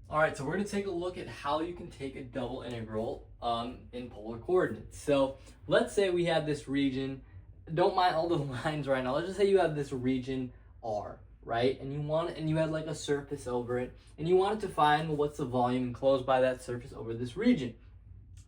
All right, so we're going to take a look at how you can take a double integral in polar coordinates. So let's say we have this region. Don't mind all the lines right now. Let's just say you have this region R, right? And you have like a surface over it, and you wanted to find, well, what's the volume enclosed by that surface over this region.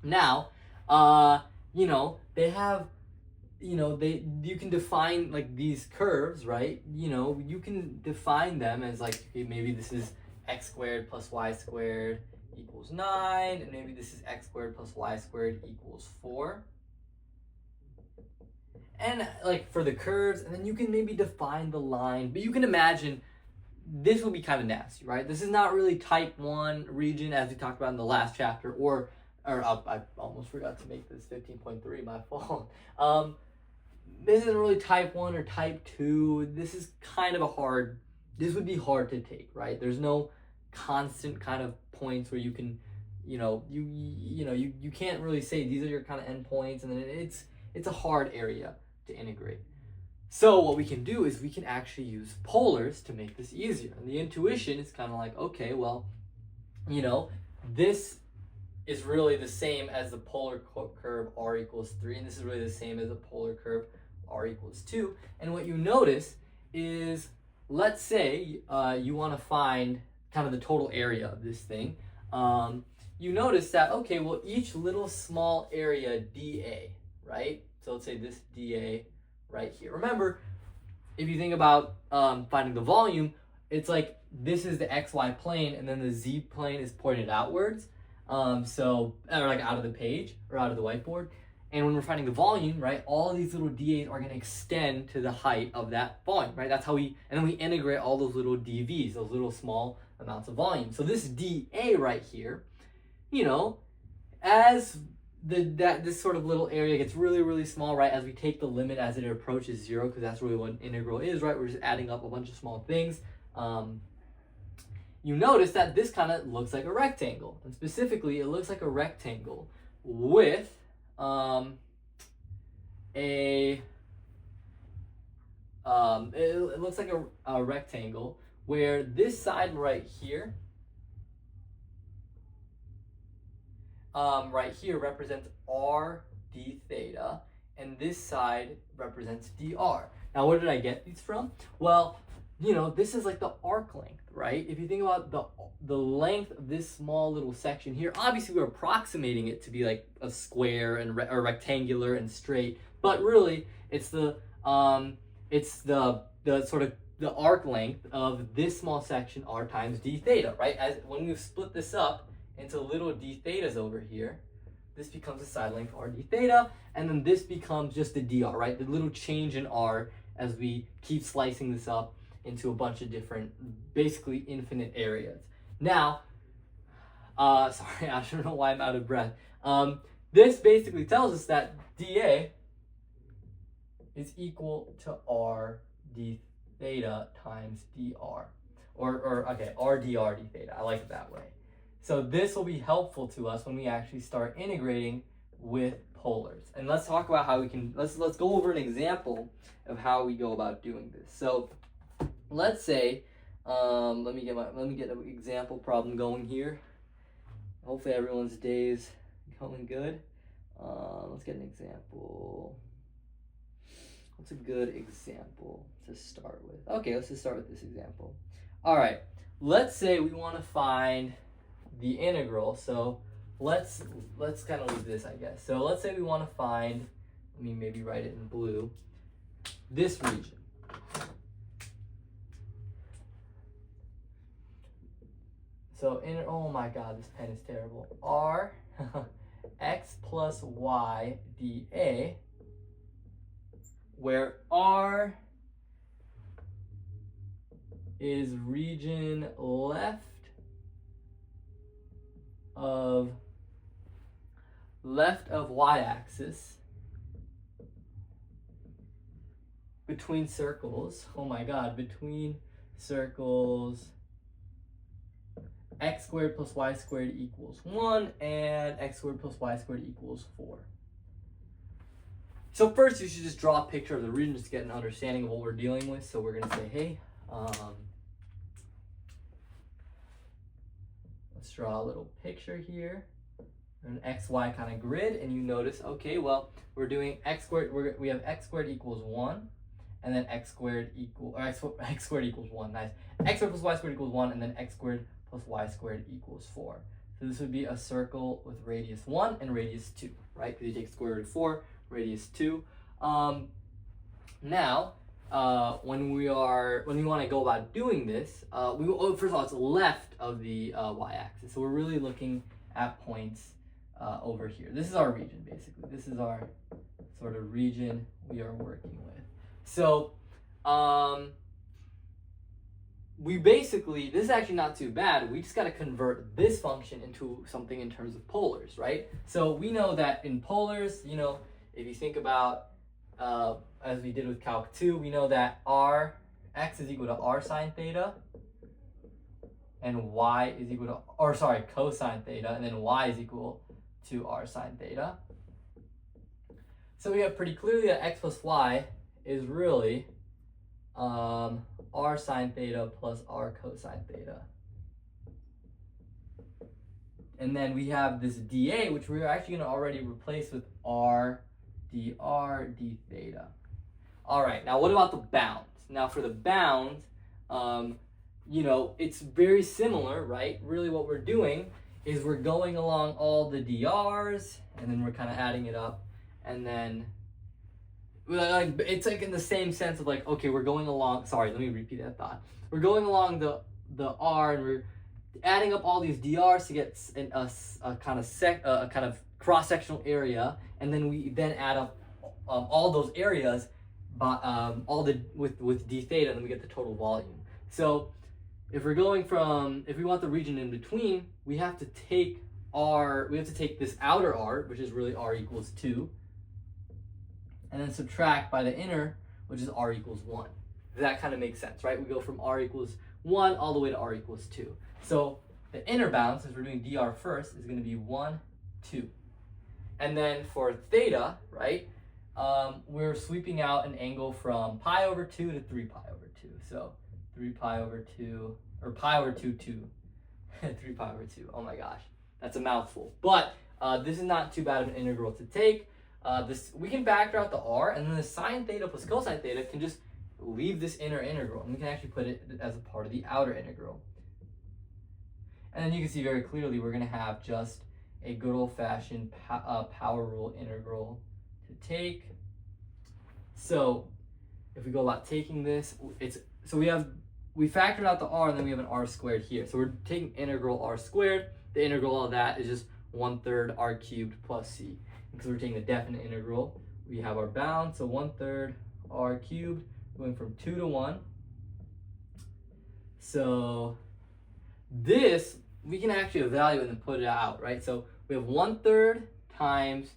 Now, they have, you can define like these curves, right? You can define them as like, okay, maybe this is x squared plus y squared equals 9, and maybe this is x squared plus y squared equals 4. And like for the curves, and then you can maybe define the line, but you can imagine this will be kind of nasty, right? This is not really type 1 region as we talked about in the last chapter, or I almost forgot to make this 15.3, my fault. This isn't really type 1 or type 2. This is kind of this would be hard to take, right? There's no constant kind of points where you can, you can't really say these are your kind of endpoints, and then it's a hard area to integrate. So what we can do is we can actually use polars to make this easier. And the intuition is kind of like, okay, well, this is really the same as the polar curve r equals 3, and this is really the same as the polar curve r equals 2. And what you notice is, let's say you want to find kind of the total area of this thing. You notice that, okay, well, each little small area dA, right? So let's say this dA right here. Remember, if you think about finding the volume, it's like this is the xy plane, and then the z plane is pointed outwards. Or like out of the page or out of the whiteboard. And when we're finding the volume, right, all of these little dA's are going to extend to the height of that volume, right? That's how and then we integrate all those little dV's, those little small amounts of volume. So this dA right here, as this sort of little area gets really, really small, right, as we take the limit as it approaches 0, because that's really what an integral is, right? We're just adding up a bunch of small things. You notice that this kind of looks like a rectangle. And specifically, it looks like a rectangle with it looks like a rectangle where this side right here represents r d theta, and this side represents dr. Now, where did I get these from? Well, this is like the arc length, right? If you think about the length of this small little section here, obviously we're approximating it to be like a square and or rectangular and straight, but really it's the sort of the arc length of this small section r times d theta, right? As when we split this up into little d thetas over here, this becomes a side length r d theta, and then this becomes just the dr, right? The little change in r as we keep slicing this up into a bunch of different, basically infinite areas. Now, sorry, I don't know why I'm out of breath. This basically tells us that dA is equal to r d theta times dr. Okay, r dr d theta. I like it that way. So this will be helpful to us when we actually start integrating with polars. And let's talk about how we can, let's go over an example of how we go about doing this. So let's say, let me get an example problem going here. Hopefully everyone's day is going good. Let's get an example. What's a good example to start with? Okay, let's just start with this example. All right, let's say we want to find the integral. So let's kind of leave this, I guess. So let's say we want to find, let me maybe write it in blue, this region. So oh my god, this pen is terrible. R x plus y dA, where R is region left of y-axis between circles. Oh my god, between circles x squared plus y squared equals 1 and x squared plus y squared equals 4. So first you should just draw a picture of the region just to get an understanding of what we're dealing with. So we're going to say, hey, let's draw a little picture here, an XY kind of grid, and you notice, okay, well, we're doing x squared, we have x squared equals 1, and then x squared equals 1, nice. X squared plus y squared equals 1, and then x squared plus y squared equals 4. So this would be a circle with radius 1 and radius 2, right? Because you take square root of 4, radius 2. Now, when we want to go about doing this, first of all, it's left of the y-axis. So we're really looking at points over here. This is our region, basically. This is our sort of region we are working with. So this is actually not too bad. We just got to convert this function into something in terms of polars, right? So we know that in polars, you know, if you think about, as we did with Calc 2, we know that x is equal to r sine theta, and y is equal to, cosine theta, and then y is equal to r sine theta. So we have pretty clearly that x plus y is really r sine theta plus r cosine theta. And then we have this dA, which we're actually going to already replace with r dr d theta. All right, now what about the bounds? Now for the bounds, you know, it's very similar, right? Really what we're doing is we're going along all the drs, and then we're kind of adding it up, and then it's like in the same sense of like, okay, we're going along, sorry, let me repeat that thought. We're going along the r, and we're adding up all these drs to get a kind of cross-sectional area, and then we add up all those areas by with d theta, and then we get the total volume. So if we want the region in between, we have to take this outer r, which is really r equals 2, and then subtract by the inner, which is r equals 1. That kind of makes sense, right? We go from r equals 1 all the way to r equals 2. So the inner bound, since we're doing dr first, is going to be 1, 2. And then for theta, right, we're sweeping out an angle from pi over 2 to 3 pi over 2. So 3 pi over 2, or pi over 2, 2. 3 pi over 2, oh my gosh, that's a mouthful. But this is not too bad of an integral to take. We can factor out the r, and then the sine theta plus cosine theta can just leave this inner integral, and we can actually put it as a part of the outer integral. And then you can see very clearly we're going to have just a good old-fashioned power rule integral to take. So if we go about taking this, we factored out the r, and then we have an r squared here. So we're taking integral r squared. The integral of that is just 1/3 r cubed plus c. Because we're taking the definite integral, we have our bound, so 1/3 r cubed going from 2 to 1. So this we can actually evaluate and put it out, right? So we have 1/3 times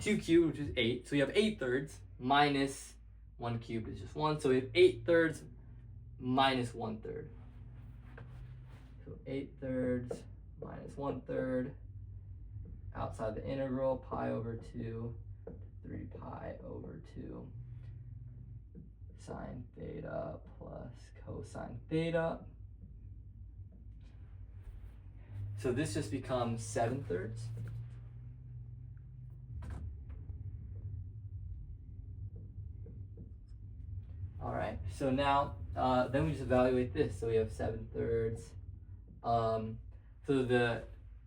2 cubed, which is 8. So we have 8/3 minus 1 cubed is just 1. So we have 8/3 minus 1/3. So 8/3 minus 1/3 outside the integral, pi over 2, 3 pi over 2 sine theta plus cosine theta. So this just becomes 7/3. All right, so now then we just evaluate this. So we have 7/3.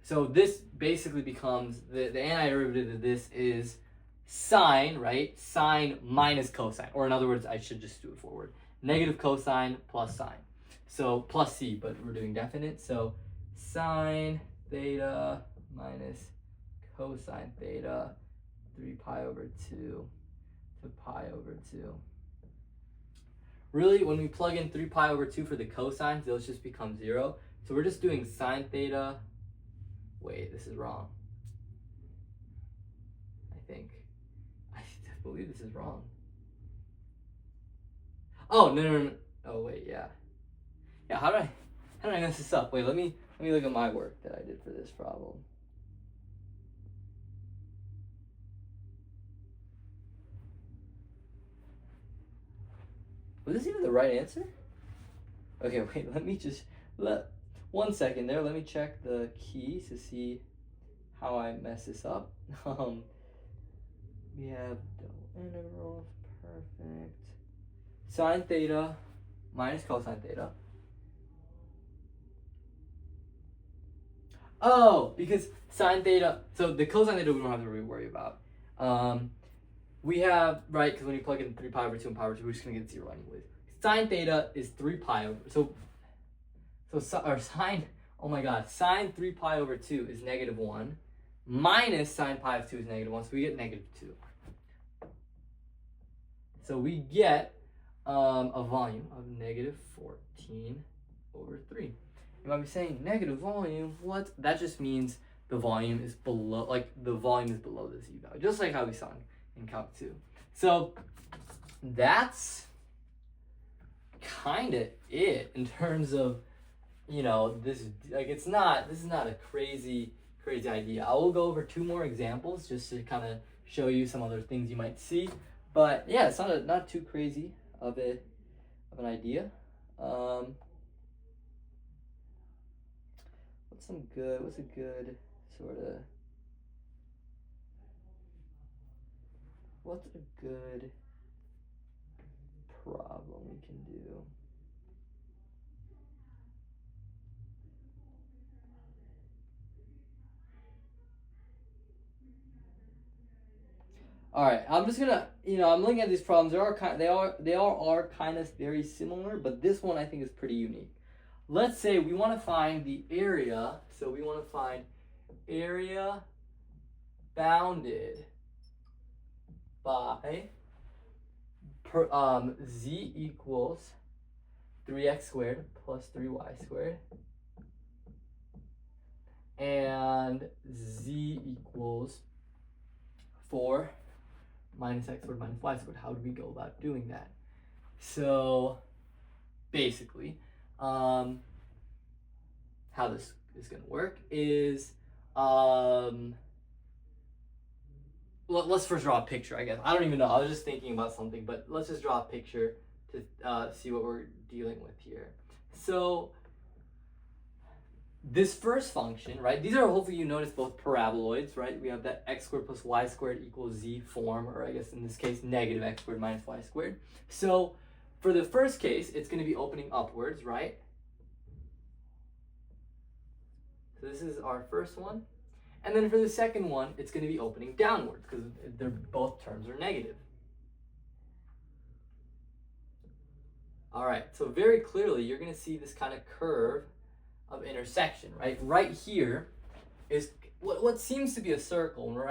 So this basically becomes the antiderivative of this is sine, right? Sine minus cosine, or in other words, I should just do it forward. Negative cosine plus sine. So plus c, but we're doing definite. So sine theta minus cosine theta, 3 pi over 2 to pi over 2. Really, when we plug in 3 pi over 2 for the cosines, those just become 0. So we're just doing sine theta. Wait, this is wrong. I believe this is wrong. Oh, no. Oh, wait, yeah. Yeah, how did I mess this up? Wait, let me look at my work that I did for this problem. Was this even the right answer? Okay, wait, 1 second there. Let me check the keys to see how I mess this up. We have double integrals, perfect. Sine theta minus cosine theta. Oh, because sine theta, so the cosine theta we don't have to really worry about. We have, right, because when you plug in 3 pi over 2 and pi over 2, we're just going to get 0 anyways. Sine theta is 3 pi over, sine, oh my god, sine 3 pi over 2 is -1, minus sine pi of 2 is -1, so we get -2. So we get a volume of -14 over 3. You might be saying, negative volume, what? That just means the volume is below, the volume is below the z value, just like how we saw in Calc 2. So that's kind of it in terms of, this is not a crazy idea. I will go over 2 more examples just to kind of show you some other things you might see. But yeah, it's not too crazy of an idea. What's a good sort of, what's a good problem we can do? All right, I'm just gonna, I'm looking at these problems. They are kind of very similar, but this one I think is pretty unique. Let's say we want to find the area, so we want to find area bounded by z equals 3x squared plus 3y squared, and z equals 4 minus x squared minus y squared. How do we go about doing that? So basically, how this is going to work is, let's first draw a picture, I guess. I don't even know. I was just thinking about something, but let's just draw a picture to see what we're dealing with here. So this first function, right? These are, hopefully you notice, both paraboloids, right? We have that x squared plus y squared equals z form, or I guess in this case, negative x squared minus y squared. So for the first case, it's going to be opening upwards, right? So this is our first one. And then for the second one, it's going to be opening downwards because both terms are negative. All right, so very clearly, you're going to see this kind of curve of intersection, right? Right here is what seems to be a circle, and we're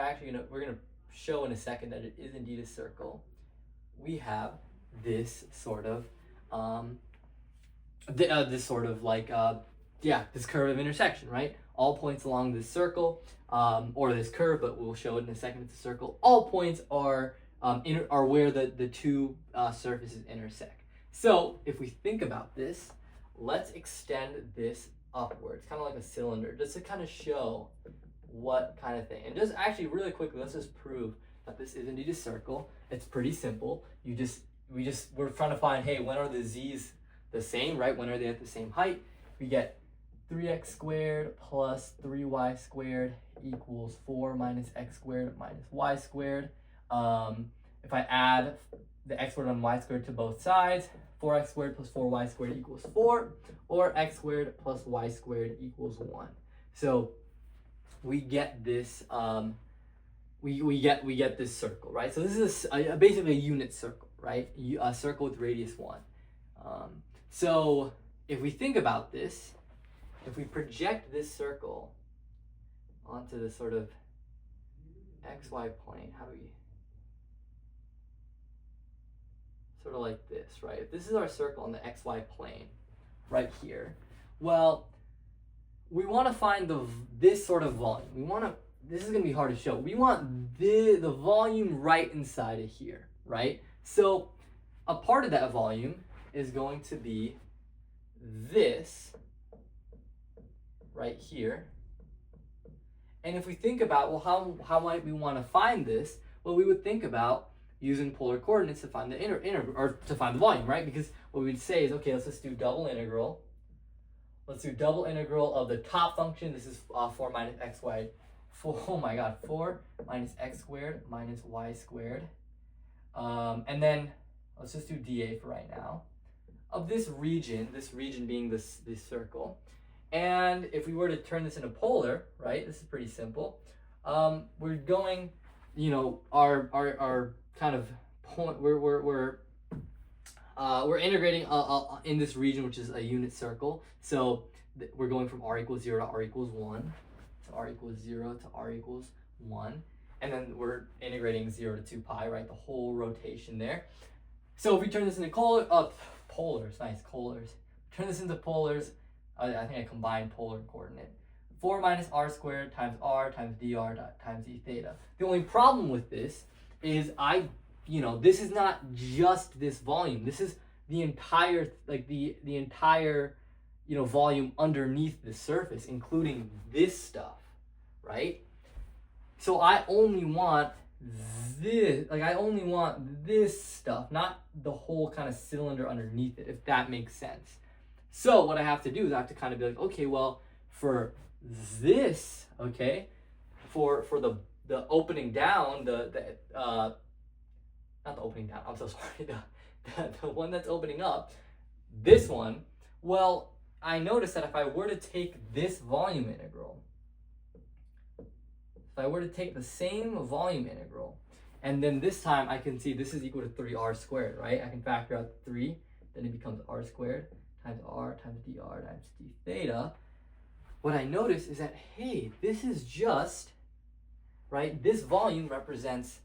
going to show in a second that it is indeed a circle. We have this sort of this curve of intersection, right? All points along this circle, or this curve, but we'll show it in a second. It's a circle. All points are where the two surfaces intersect. So if we think about this, let's extend this upwards, kind of like a cylinder, just to kind of show what kind of thing. And just actually really quickly, let's just prove that this is indeed a circle. It's pretty simple. We're trying to find, hey, when are the z's the same, right? When are they at the same height? We get 3x squared plus 3y squared equals 4 minus x squared minus y squared. If I add the x squared and y squared to both sides, 4x squared plus 4y squared equals 4, or x squared plus y squared equals 1. So we get this we get this circle, right? So this is basically a unit circle, right? A circle with radius 1. So if we think about this, if we project this circle onto the sort of xy plane, how do we, sort of like this, right? If this is our circle on the xy plane right here, well, we want to find this sort of volume. This is going to be hard to show. We want the volume right inside of here, right? So a part of that volume is going to be this right here. And if we think about, well, how might we want to find this? Well, we would think about using polar coordinates to find the to find the volume, right? Because what we'd say is, okay, let's just do double integral let's do double integral of the top function. This is 4 minus x squared. 4 minus x squared minus y squared. And then let's just do dA for right now. Of this region being this circle. And if we were to turn this into polar, right, this is pretty simple. We're going, you know, our kind of point, we're integrating in this region, which is a unit circle. So we're going from r equals 0 to r equals 1. So r equals 0 to r equals 1. And then we're integrating 0 to 2 pi, right? The whole rotation there. So if we turn this into polars, nice, polars. Turn this into polars. I think I combined polar coordinate. 4 minus r squared times r times dr times d theta. The only problem with this is this is not just this volume. This is the entire, the entire, volume underneath the surface, including this stuff, right? So I only want this stuff, not the whole kind of cylinder underneath it, if that makes sense. So what I have to do is I have to kind of be like, okay, well, for this, okay, for the opening down, not the opening down, I'm so sorry, the one that's opening up, this one, well, I noticed that if I were to take this volume integral, if I were to take the same volume integral, and then this time I can see this is equal to 3r squared, right? I can factor out 3, then it becomes r squared times r times dr times d theta. What I notice is that, hey, this is just, right? This volume represents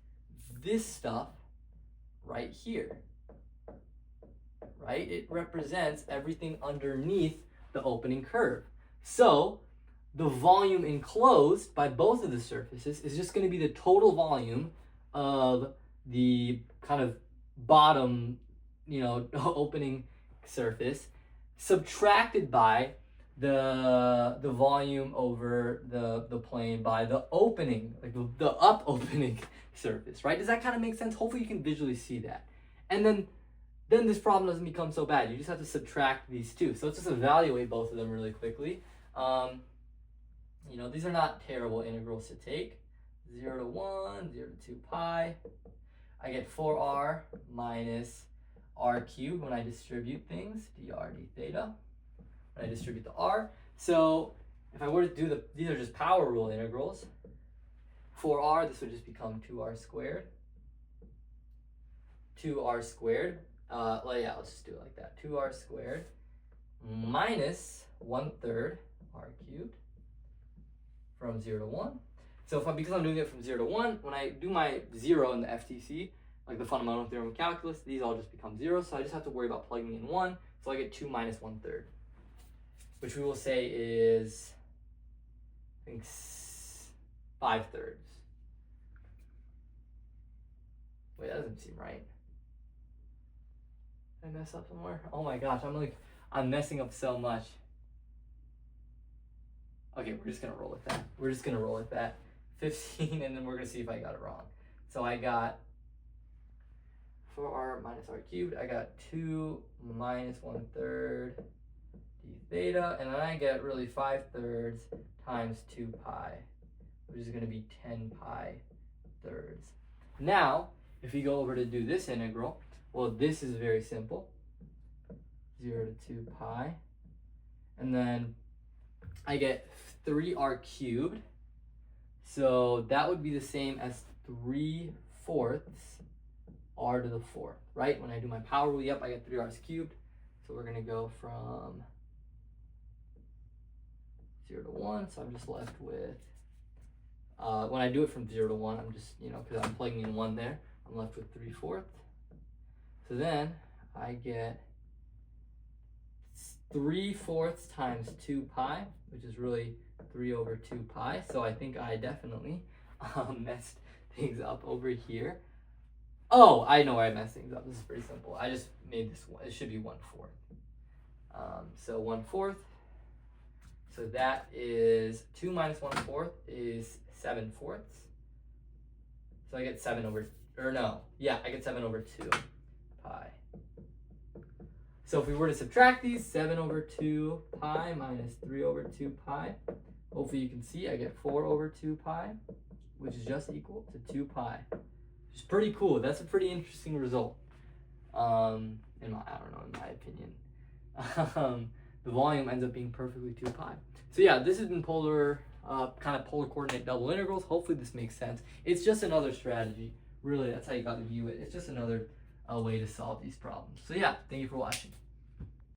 this stuff right here, right? It represents everything underneath the opening curve. So the volume enclosed by both of the surfaces is just going to be the total volume of the kind of bottom, opening surface, subtracted by the volume over the plane by the opening, like the up opening surface, right? Does that kind of make sense? Hopefully you can visually see that. And then this problem doesn't become so bad. You just have to subtract these two. So let's just evaluate both of them really quickly. These are not terrible integrals to take. 0 to 1, 0 to 2 pi. I get 4r minus r cubed when I distribute things, dr d theta, when I distribute the r. So if I were to do these are just power rule integrals. 4r, this would just become 2r squared. 2r squared, let's just do it like that. 2r squared minus 1/3 r cubed from 0 to 1. So because I'm doing it from 0 to 1, when I do my 0 in the FTC, like the fundamental theorem of calculus, these all just become 0. So I just have to worry about plugging in 1. So I get 2 minus 1/3, which we will say is, I think, 5/3. Wait, that doesn't seem right. Did I mess up somewhere? Oh my gosh, I'm messing up so much. Okay, we're just gonna roll with that. 15, and then we're gonna see if I got it wrong. So I got 4r minus r cubed. I got 2 minus 1/3 d theta, and then I get really 5/3 times 2 pi, which is gonna be 10 pi thirds. Now, if you go over to do this integral, well, this is very simple. 0 to 2 pi, and then I get 3r cubed. So that would be the same as 3/4 r to the 4th, right? When I do my power rule, yep, I get 3r's cubed. So we're going to go from 0 to 1. So I'm just left with, when I do it from 0 to 1, I'm just, because I'm plugging in 1 there, I'm left with 3/4. So then I get 3/4 times 2 pi, which is really 3 over 2 pi. So I think I definitely messed things up over here. Oh, I know why I messed things up. This is pretty simple. I just made this one. It should be 1/4. So 1/4. So that is 2 minus 1/4 is 7/4. So I get 7 over, or no, yeah, I get 7 over 2 pi. So if we were to subtract these, 7 over 2 pi minus 3 over 2 pi, hopefully you can see I get 4 over 2 pi, which is just equal to 2 pi. Which is pretty cool. That's a pretty interesting result. I don't know, in my opinion. The volume ends up being perfectly 2 pi. So yeah, this has been polar coordinate double integrals. Hopefully this makes sense. It's just another strategy. Really, that's how you got to view it. It's just another way to solve these problems. So yeah, thank you for watching.